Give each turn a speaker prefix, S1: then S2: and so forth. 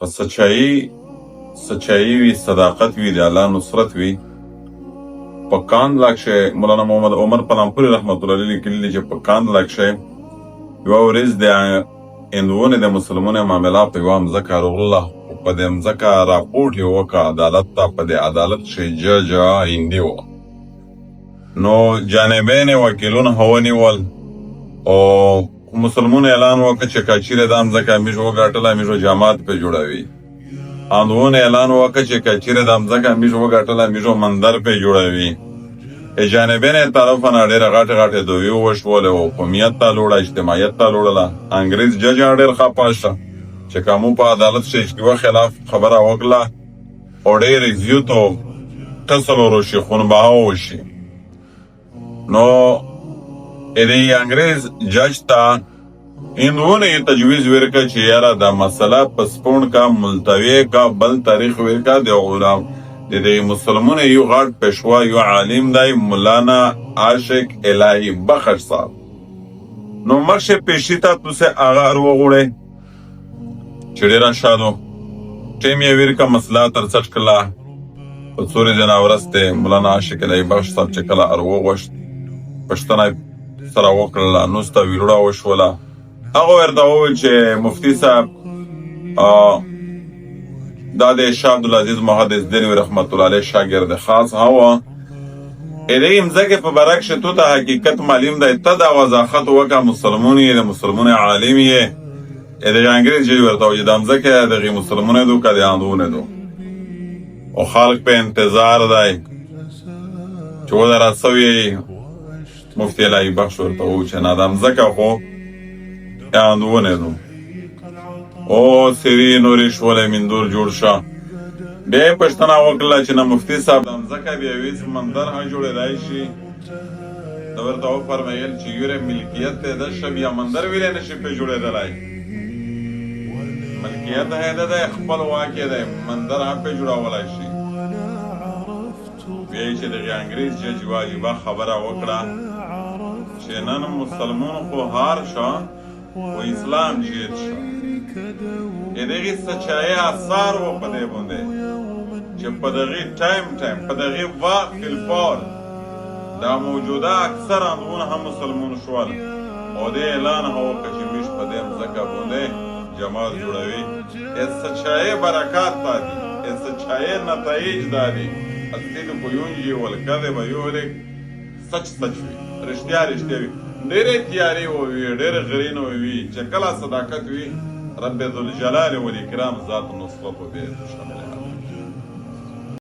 S1: په سچایي وي، صداقت وي، د الله نصرت وي. په کاندلا کښې مولانا محمد عمر پلامپوري رحمت الله علیه لیکلي دي چې په کاندلا کښې یوه ورځ د هندوونې د مسلمانو معامله په یوه مځکه راغله، خو په دې مځکه راپورټ یې وکړه عدالت ته. په دې عدالت کښې جج هندي و، نو جانبین وکیلونه ونیول او مسلمانو اعلان وکړ چې که چیرې دا مځکه موږ وګټله موږ جماعت پرې جوړوي. هندوونو اعلان وکړ چې که چیرې دا مځکه موږ وګټله موږ مندر پرې جوړوي. جانبین طرف نه ډېرې غټې دوی وشولې او قومیت ته لوړه، اجتماعیت ته لوړله. انګریز جج ډېر خفه شه چې که موږ په عدالت کښې اشتباه خلاف خبره وکړله او ډېر زیات او قتل وشي، خونبها وشي. نو دې انګریز جج ته هندوونو یې تجویز ورکړه چې یاره دا مسله پسپونډ کا، ملتوی کا، بل تاریخ ورکړه. د غلام د مسلمانو یو غټ پېشوا یو عالم دی مولانا عاشق الهی بخش صاحب. نو مخشې پیشي ته توسې هغه وغوړی چې ډېره شادو ټیم یې ورکړه، مسله ترڅټ کړله. په څورې ځنه ورځ دی مولانا عاشق الهی بخش صاحب چې کله وغوښت پوښتنه سره وکړله، نوسته ویلوړه وشوله. هغه ورته وویل چې مفتي صاحب دا د شاه عبدالعزیز محدث دهلوي رحمت الله علیه شاګرد خاص هوا دې مځکې په باره کښې تو ته حقیقت معلوم دی، ته دا وضاحت وکړه، مسلمون یې د مسلمانو عالم یې. دغه انګریز جج ورته وویل دا مځکه دغې مسلمانو دو که د هندوونو دو، او خلق په انتظار دی چې ودره سوی. مفتي الهي بخش ورته وویل چې نه دا مځکه خو د هندوونو دو. او سری نورې شولی مندور جوړ شه. بیا یې پوښتنه وکړله چې نه مفتي صاحب دا مځکه بیا یوې سمندر هم جوړېدای شي؟ ده ورته وفرمیل چې یوره ملکیت دی ده شه، بیا مندر ویلی نه شي پرې جوړېدلی. ملکیت دی ده خپل واک یې دی، مندر هم پرې جوړولی شي. بیا یې چې دغې انګریز جج واجبه خبره وکړه چې نن مسلمان خو هار شه و اسلام جیت شه. دغې سچایي اثار و په دې باندې چې په دغې ټایم په دغې وخت الفال دا موجوده اکثر هندوونه هم مسلمان شول او دې اعلان هم وکړه چې موږ په دې مځکه باندې جماعت جوړوي. سچایي برکات دا دي، سچایي نتایج دا دي. الصدق ينجي والكذب يهلك. سچ وي، رښتیا وي. ډېرې تیارې ووي، ډېرې غرینه وي، چې کله صداقت وي رب ذوالجلال والاکرام ذات نصرت و بې شامله.